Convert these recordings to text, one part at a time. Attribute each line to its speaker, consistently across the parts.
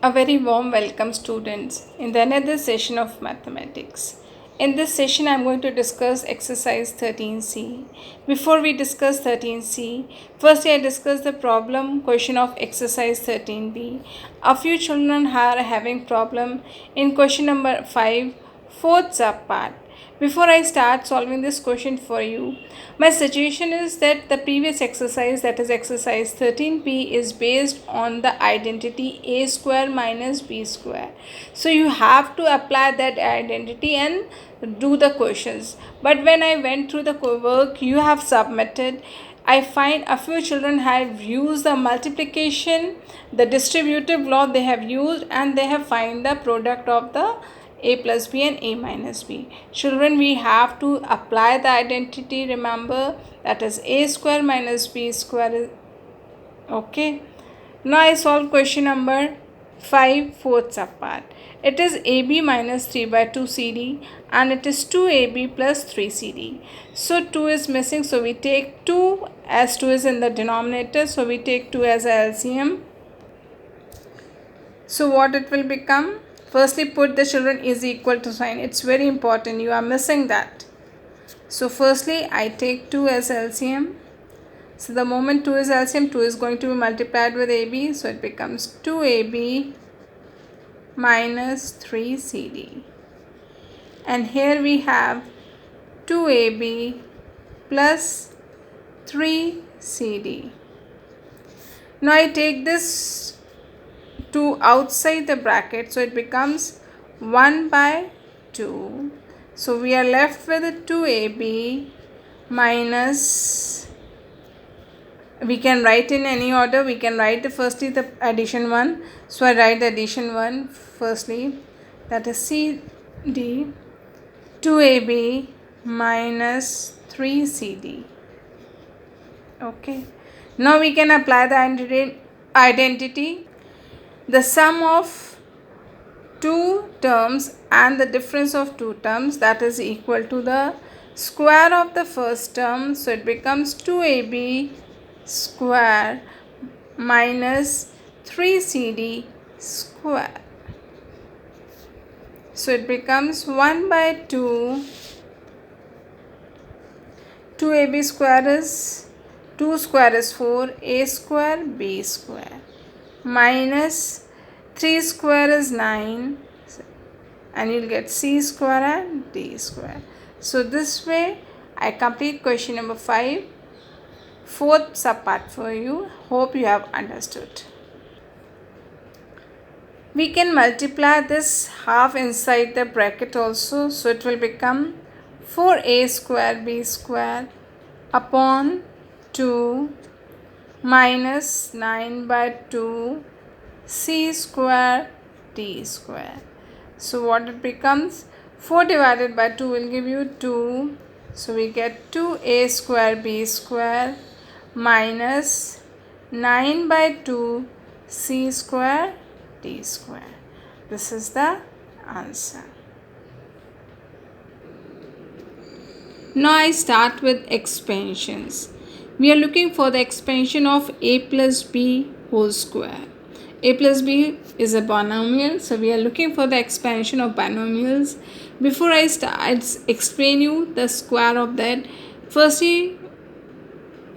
Speaker 1: A very warm welcome, students, in the another session of mathematics. In this session, I am going to discuss exercise 13C. Before we discuss 13C, firstly I discuss the problem question of exercise 13B. A few children are having problem in question number 5, fourth subpart. Before I start solving this question for you, my suggestion is that the previous exercise, that is exercise 13b, is based on the identity a square minus b square. So you have to apply that identity and do the questions. But when I went through the work you have submitted, I find a few children have used the multiplication, the distributive law they have used, and they have find the product of the a plus b and a minus b. Children, we have to apply the identity, remember, that is a square minus b square. Okay. Now I solve question number 5, fourth subpart. It is ab minus 3 by 2 cd and it is 2ab plus 3 cd. So 2 is missing, so we take 2, as 2 is in the denominator, so we take 2 as a LCM. So what it will become? Firstly, put the children is equal to sign. It's very important. You are missing that. So firstly, I take 2 as LCM. So the moment 2 is LCM, 2 is going to be multiplied with AB. So it becomes 2AB minus 3CD. And here we have 2AB plus 3CD. Now I take this 2 outside the bracket, so it becomes 1 by 2. So we are left with 2ab minus, we can write in any order. We can write firstly the addition 1. So I write the addition 1 firstly, that is cd 2ab minus 3cd. Okay. Now we can apply the identity. The sum of two terms and the difference of two terms, that is equal to the square of the first term. So it becomes 2ab square minus 3cd square. So it becomes 1 by 2. 2ab square is 2 square is 4, a square b square, minus 3 square is 9, and you'll get c square and d square. So this way I complete question number 5, fourth subpart for you. Hope you have understood. We can multiply this half inside the bracket also. So it will become 4a square b square upon 2 minus 9 by 2 c square d square. So what it becomes? 4 divided by 2 will give you 2. So we get 2a square b square minus 9 by 2 c square d square. This is the answer. Now I start with expansions. We are looking for the expansion of a plus b whole square. A plus b is a binomial, so we are looking for the expansion of binomials. Before I start, explain you the square of that. Firstly,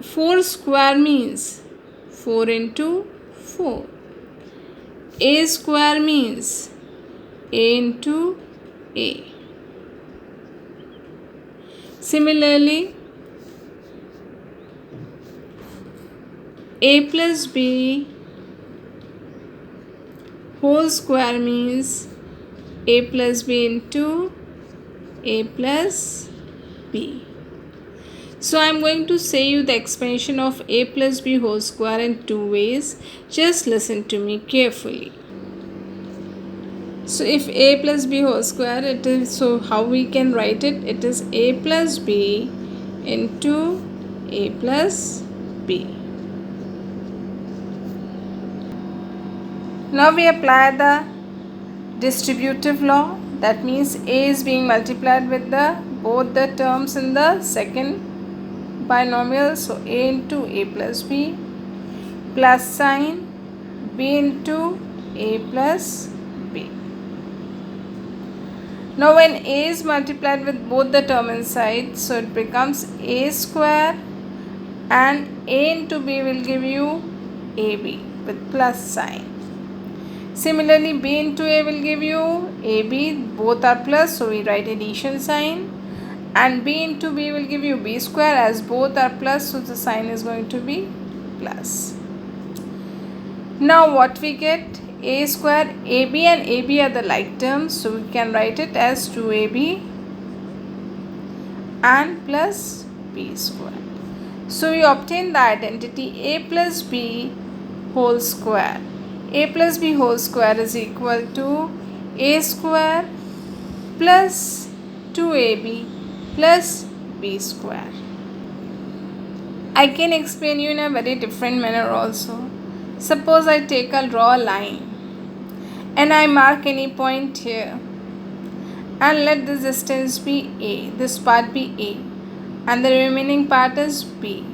Speaker 1: 4 square means 4 into 4. A square means a into a. Similarly, a plus b whole square means a plus b into a plus b. So I am going to say you the expansion of a plus b whole square in two ways. Just listen to me carefully. So if a plus b whole square, it is, so how we can write it? It is a plus b into a plus b. Now we apply the distributive law. That means a is being multiplied with the both the terms in the second binomial. So a into a plus b plus sign b into a plus b. Now when a is multiplied with both the term inside, so it becomes a square, and a into b will give you ab with plus sign. Similarly, b into a will give you ab, both are plus, so we write addition sign, and b into b will give you b square, as both are plus, so the sign is going to be plus. Now what we get? A square, ab and ab are the like terms, so we can write it as 2ab and plus b square. So we obtain the identity a plus b whole square. A plus b whole square is equal to a square plus 2ab plus b square. I can explain you in a very different manner also. Suppose I draw a line and I mark any point here, and let this distance be a, this part be a, and the remaining part is b.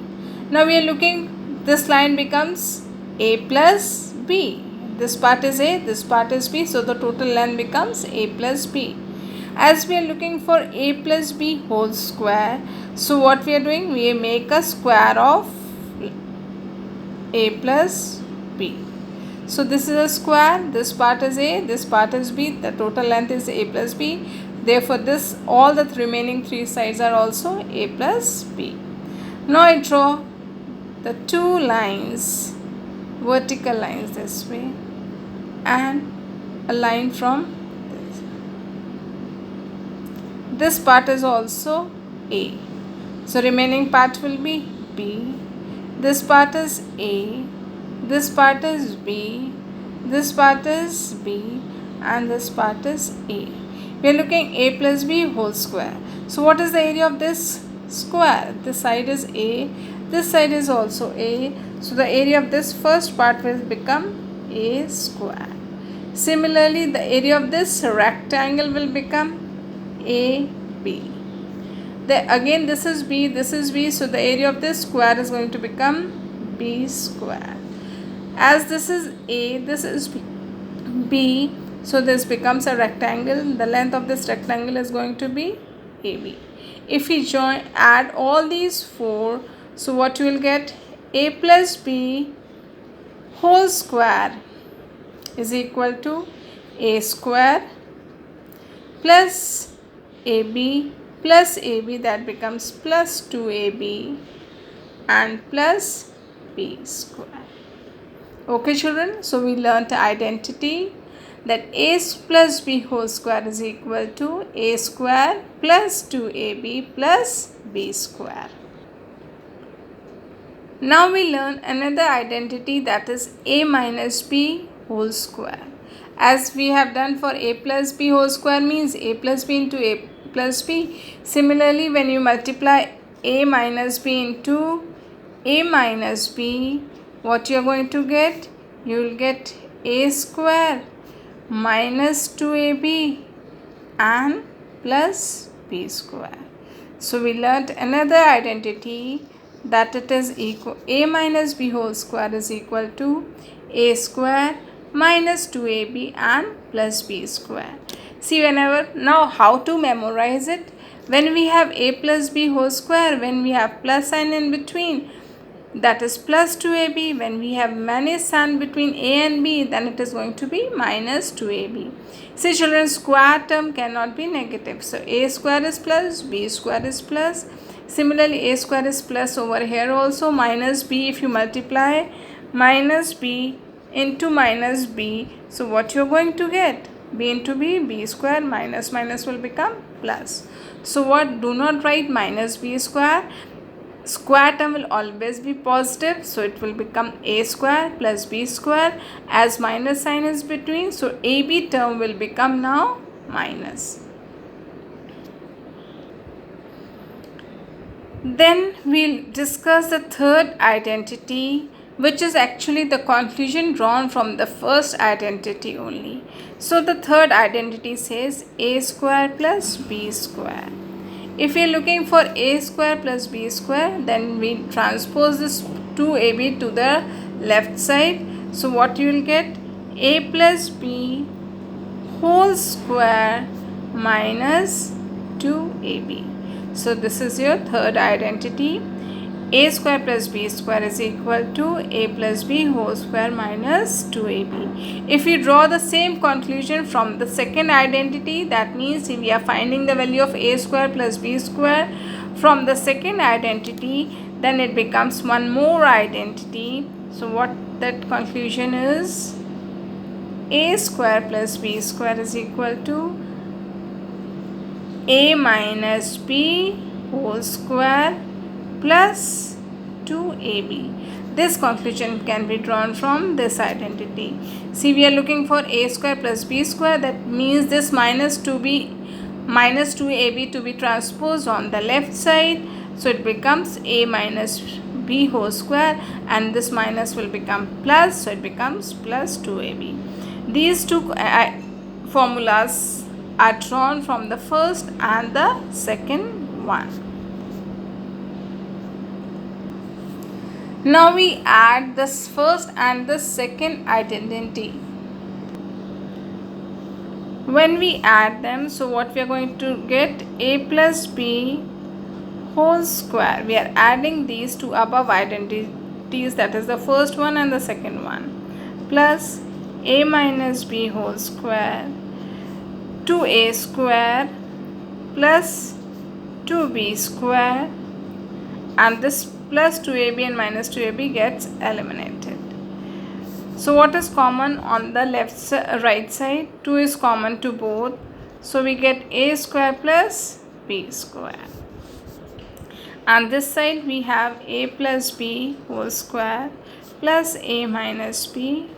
Speaker 1: Now we are looking, this line becomes a plus b. This part is a, this part is b, so the total length becomes a plus b. As we are looking for a plus b whole square, so what we are doing? We make a square of a plus b. So this is a square, this part is a, this part is b, the total length is a plus b. Therefore this, all the remaining three sides are also a plus b. Now I draw the two lines, vertical lines this way, and a line from this part is also a, so remaining part will be b. This part is a, this part is b, this part is b, and this part is a. We are looking a plus b whole square. So what is the area of this square? This side is a, this side is also a, so the area of this first part will become a square. Similarly, the area of this rectangle will become AB. Again this is b, so the area of this square is going to become b square. As this is a, this is b, so this becomes a rectangle. The length of this rectangle is going to be AB. If we add all these four, so what you will get? A plus b whole square is equal to a square plus ab plus ab, that becomes plus 2ab and plus b square. Okay children, so we learnt identity that a plus b whole square is equal to a square plus 2ab plus b square. Now we learn another identity, that is a minus b whole square. As we have done for a plus b whole square means a plus b into a plus b. Similarly, when you multiply a minus b into a minus b, what you are going to get? You will get a square minus 2ab and plus b square. So we learnt another identity, that it is equal, a minus b whole square is equal to a square minus 2ab and plus b square. See, now how to memorize it? When we have a plus b whole square, when we have plus sign in between, that is plus 2ab. When we have minus sign between a and b, then it is going to be minus 2ab. See children, square term cannot be negative. So a square is plus, b square is plus. Similarly, a square is plus over here also. Minus b, if you multiply minus b into minus b, so what you are going to get? B into b, b square, minus minus will become plus. So what? Do not write minus b square. Square term will always be positive, so it will become a square plus b square. As minus sign is between, so ab term will become now minus. Then we'll discuss the third identity, which is actually the conclusion drawn from the first identity only. So the third identity says a square plus b square. If we are looking for a square plus b square, then we transpose this 2ab to the left side. So what you will get? a plus b whole square minus 2ab. So this is your third identity. A square plus b square is equal to a plus b whole square minus 2ab. If we draw the same conclusion from the second identity, that means if we are finding the value of a square plus b square from the second identity, then it becomes one more identity. So what that conclusion is? A square plus b square is equal to a minus b whole square plus 2ab. This conclusion can be drawn from this identity. See, we are looking for a square plus b square. That means this minus 2ab to be transposed on the left side. So it becomes a minus b whole square, and this minus will become plus. So it becomes plus 2ab. These two formulas are drawn from the first and the second one. Now we add this first and the second identity. When we add them, so what we are going to get? A plus b whole square. We are adding these two above identities, that is the first one and the second one, plus a minus b whole square 2a square plus 2b square, and this plus 2ab and minus 2ab gets eliminated. So what is common on the right side? 2 is common to both, so we get a square plus b square, and this side we have a plus b whole square plus a minus b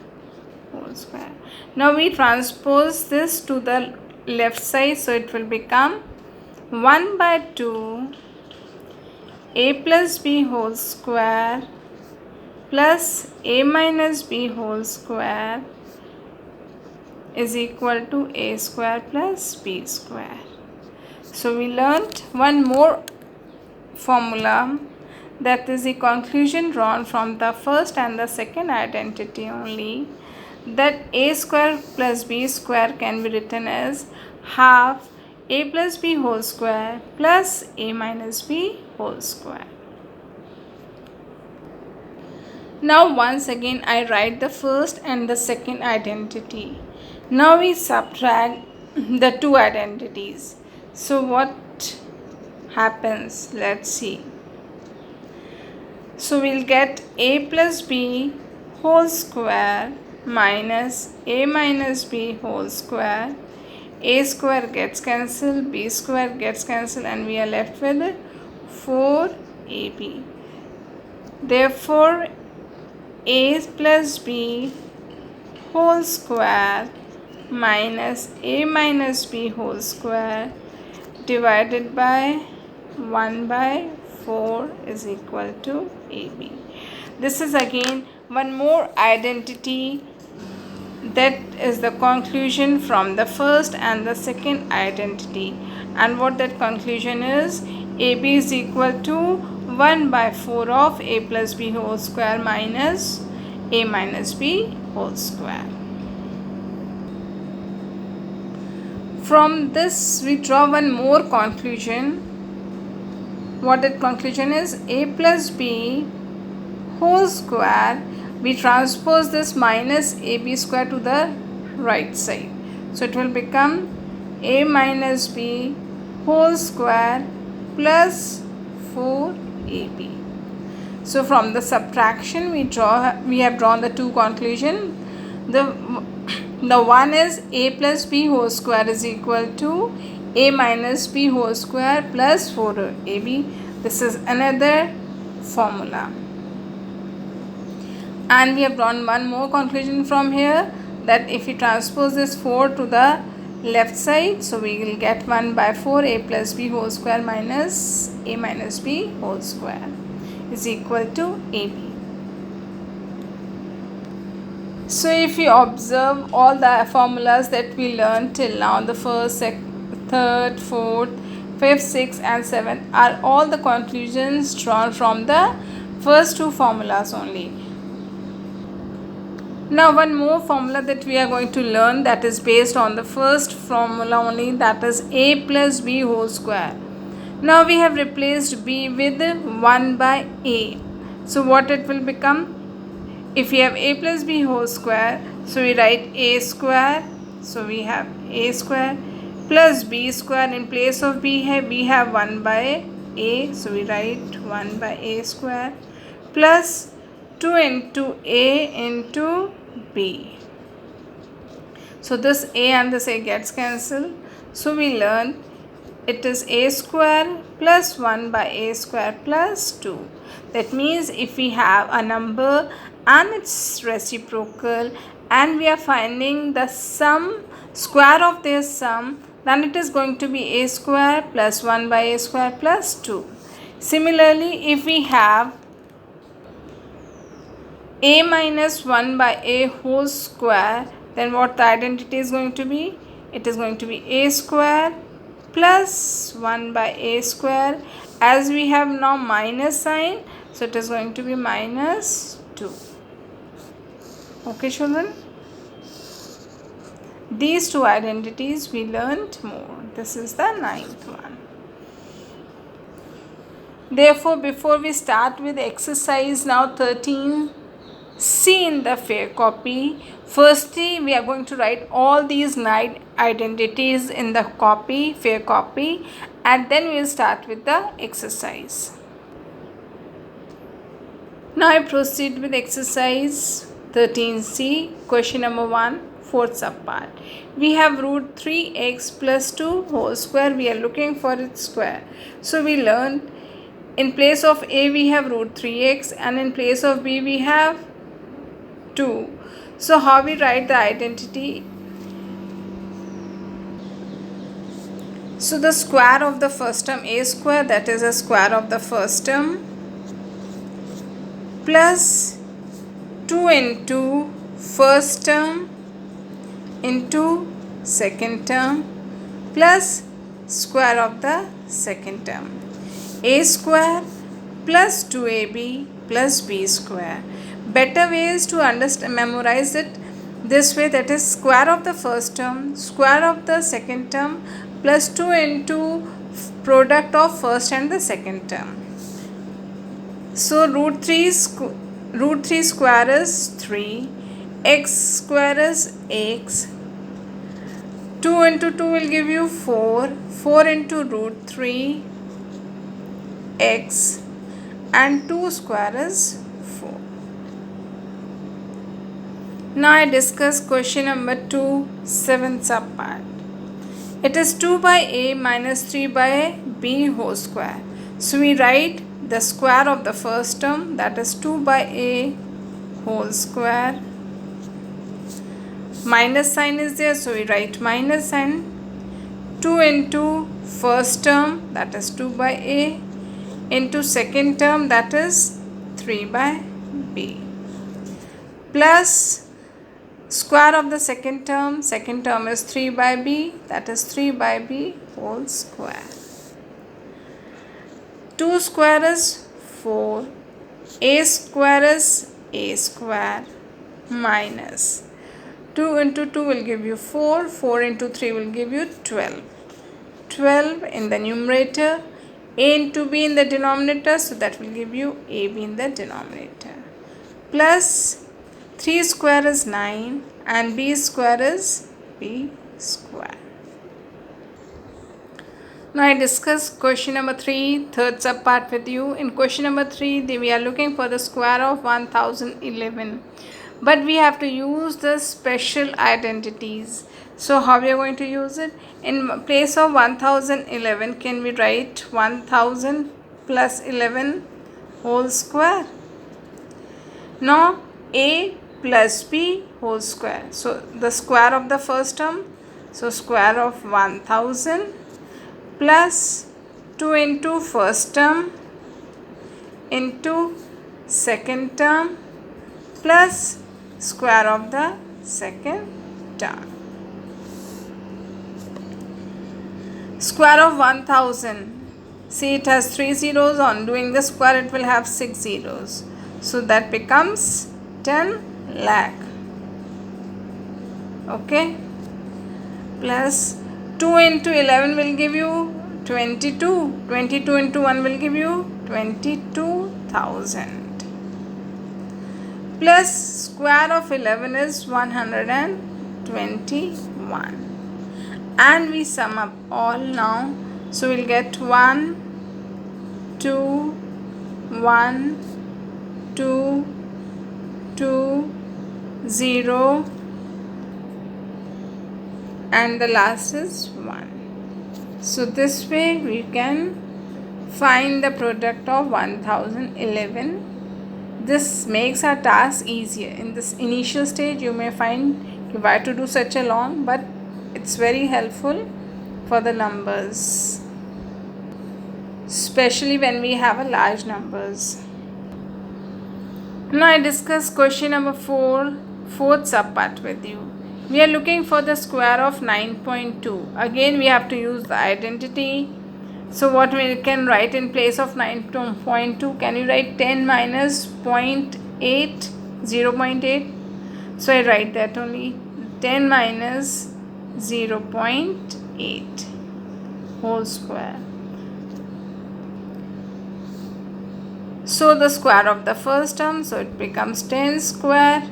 Speaker 1: whole square. Now we transpose this to the left side, so it will become 1 by 2 a plus b whole square plus a minus b whole square is equal to a square plus b square. So we learnt one more formula, that is the conclusion drawn from the first and the second identity only, that a square plus b square can be written as half a plus b whole square plus a minus b whole square. Now once again I write the first and the second identity. Now we subtract the two identities. So what happens? Let's see. So we'll get a plus b whole square minus a minus b whole square. A square gets cancelled, b square gets cancelled, and we are left with 4ab. Therefore, a plus b whole square minus a minus b whole square divided by 1 by 4 is equal to ab. This is again one more identity, that is the conclusion from the first and the second identity. And what that conclusion is? ab is equal to 1 by 4 of a plus b whole square minus a minus b whole square. From this we draw one more conclusion. What that conclusion is? A plus b whole square, we transpose this minus ab square to the right side, so it will become a minus b whole square plus 4ab. So from the subtraction we have drawn the two conclusion. The one is a plus b whole square is equal to a minus b whole square plus 4ab. This is another formula. And we have drawn one more conclusion from here, that if we transpose this 4 to the left side, so we will get 1 by 4 a plus b whole square minus a minus b whole square is equal to ab. So if we observe all the formulas that we learned till now, the first, third, fourth, fifth, sixth and seventh are all the conclusions drawn from the first two formulas only. Now one more formula that we are going to learn, that is based on the first formula only, that is a plus b whole square. Now we have replaced b with 1 by a. So what it will become? If we have a plus b whole square, so we write a square. So we have a square plus b square. In place of b we have 1 by a. So we write 1 by a square plus 2 into a into b. So this a and this a gets cancelled. So we learn it is a square plus 1 by a square plus 2. That means if we have a number and its reciprocal and we are finding the square of their sum, then it is going to be a square plus 1 by a square plus 2. Similarly, if we have a minus 1 by a whole square, then what the identity is going to be? It is going to be a square plus 1 by a square. As we have now minus sign, so it is going to be minus 2. Okay children, these two identities we learnt more. This is the 9th one. Therefore, before we start with exercise now 13, see in the fair copy. Firstly, we are going to write all these 9 identities in the copy, fair copy, and then we will start with the exercise. Now I proceed with exercise 13C, question number 1, fourth subpart. We have root 3x plus 2 whole square. We are looking for its square. So we learned in place of a we have root 3x and in place of b we have 2. So how we write the identity? So the square of the first term, a square, that is a square of the first term, plus 2 into first term into second term plus square of the second term. A square plus 2ab plus b square. Better way is to memorize it this way, that is square of the first term, square of the second term plus 2 into product of first and the second term. So root 3 square is 3, x square is x, 2 into 2 will give you 4, 4 into root 3 x, and 2 square is 4. Now I discuss question number 2, 7th subpart. It is 2 by a minus 3 by b whole square. So we write the square of the first term, that is 2 by a whole square. Minus sign is there, so we write minus sign. 2 into first term, that is 2 by a, into second term, that is 3 by b, plus square of the second term is 3 by b, that is 3 by b whole square. 2 square is 4, a square is a square, minus 2 into 2 will give you 4, 4 into 3 will give you 12. 12 in the numerator, a into b in the denominator, so that will give you ab in the denominator, plus 3 square is 9 and b square is b square. Now I discuss question number 3, third subpart with you. In question number 3, we are looking for the square of 1011. But we have to use the special identities. So how we are going to use it? In place of 1011, can we write 1000 plus 11 whole square? Now a plus b whole square. So the square of the first term, so square of 1000 plus 2 into first term into second term plus square of the second term. Square of 1000. See, it has 3 zeros. On doing the square, it will have 6 zeros. So that becomes 10 lakh. Okay, plus 2 into 11 will give you 22. 22 into 1 will give you 22,000. Plus square of 11 is 121. And we sum up all now. So we'll get 1, 2, 1, 2, 2, 0, and the last is 1. So this way we can find the product of 1011. This makes our task easier. In this initial stage you may find why to do such a long, but it's very helpful for the numbers, especially when we have a large numbers. Now I discuss question number 4, fourth subpart with you. We are looking for the square of 9.2. Again we have to use the identity. So what we can write in place of 9.2? Can you write 10 minus 0.8, 0.8? So I write that only 10 minus 0.8 whole square. So the square of the first term, so it becomes 10 square.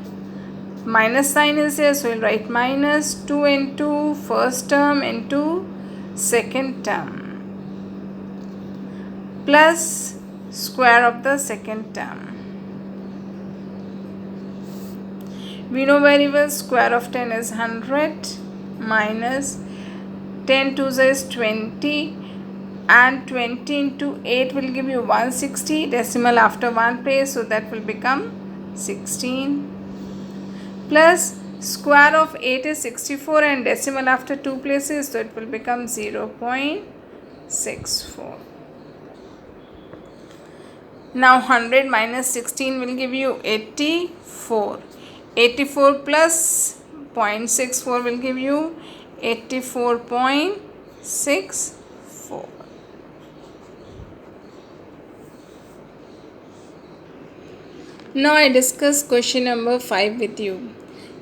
Speaker 1: Minus sign is here, so we'll write minus 2 into first term into second term, plus square of the second term. We know very well square of 10 is 100 minus 10 to is 20, and 20 into 8 will give you 160, decimal after one place, so that will become 16, plus square of 8 is 64 and decimal after two places, so it will become 0.64. Now 100 minus 16 will give you 84. 84 plus 0.64 will give you 84.64. Now I discuss question number 5 with you.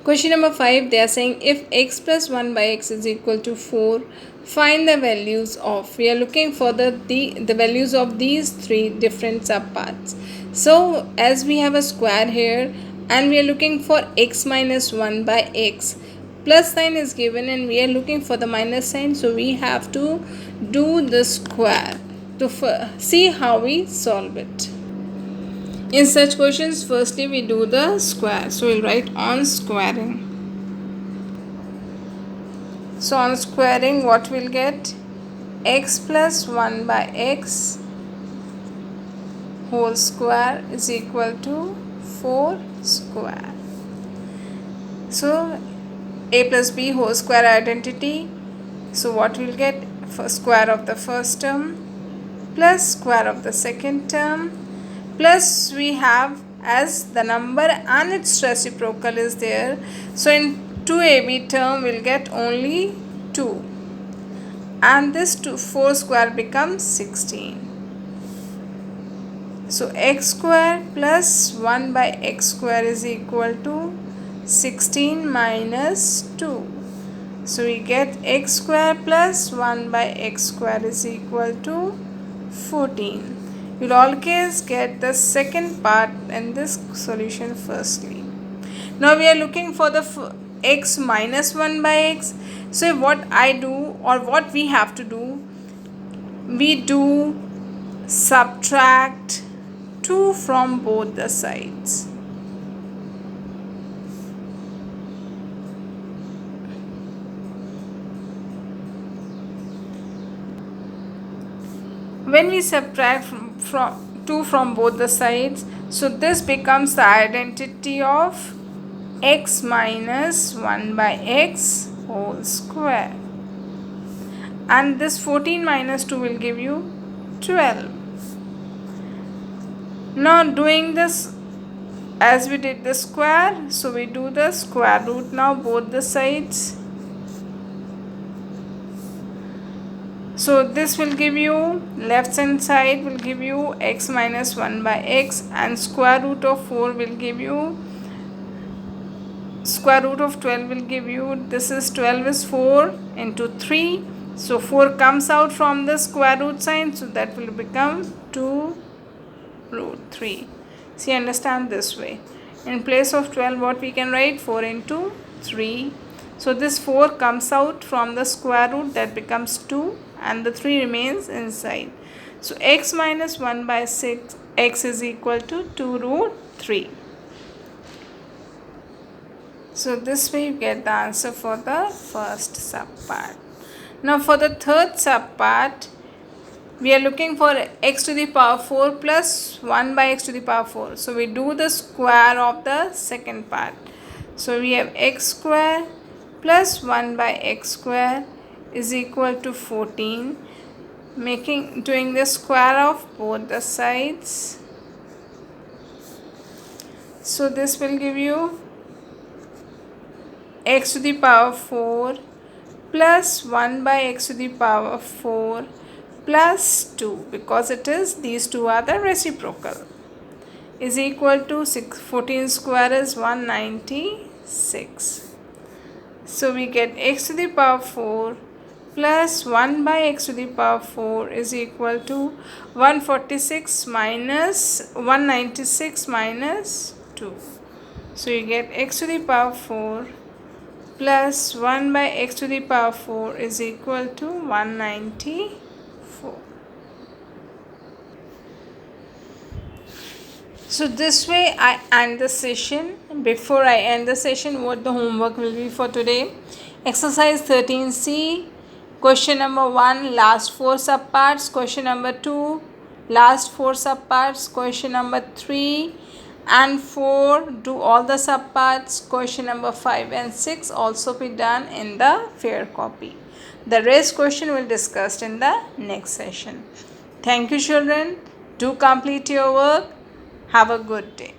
Speaker 1: Question number 5, they are saying if x plus 1 by x is equal to 4, find the values of. We are looking for the values of these three different subparts. So as we have a square here and we are looking for x minus 1 by x, plus sign is given and we are looking for the minus sign, so we have to do the square to see how we solve it. In such questions, firstly we do the square. So we'll write on squaring. So on squaring, what we'll get? X plus 1 by x whole square is equal to 4 square. So a plus b whole square identity. So what we'll get? For square of the first term plus square of the second term, plus we have as the number and its reciprocal is there, so in 2ab term we'll get only 2, and this 4 square becomes 16. So x square plus 1 by x square is equal to 16 minus 2. So we get x square plus 1 by x square is equal to 14. You'll always get the second part in this solution firstly. Now we are looking for the x minus 1 by x. So what I do, or what we have to do, we do subtract 2 from both the sides. When we subtract from 2 from both the sides, so this becomes the identity of x minus 1 by x whole square, and this 14 minus 2 will give you 12. Now doing this as we did the square, so we do the square root now both the sides. So this will give you, left hand side will give you x minus 1 by x, and square root of 4 will give you square root of 12 will give you, this is 12 is 4 into 3. So 4 comes out from the square root sign, so that will become 2 root 3. See, understand this way. In place of 12, what we can write? 4 into 3. So this 4 comes out from the square root, that becomes 2, and the 3 remains inside. So x minus 1 by 6, x is equal to 2 root 3. So this way you get the answer for the first subpart. Now for the third subpart, we are looking for x to the power 4 plus 1 by x to the power 4. So we do the square of the second part. So we have x square plus 1 by x square is equal to 14. Doing the square of both the sides. So this will give you x to the power 4 plus 1 by x to the power 4 plus 2, because it is, these two are the reciprocal, is equal to 14 square is 196. So we get x to the power 4 plus 1 by x to the power 4 is equal to 146 minus 196 minus 2. So you get x to the power 4 plus 1 by x to the power 4 is equal to 194. So this way I end the session. Before I end the session, what the homework will be for today? Exercise 13C, question number 1, last 4 subparts. Question number 2, last 4 subparts. Question number 3 and 4, do all the subparts. Question number 5 and 6 also be done in the fair copy. The rest question will discussed in the next session. Thank you children. Do complete your work. Have a good day.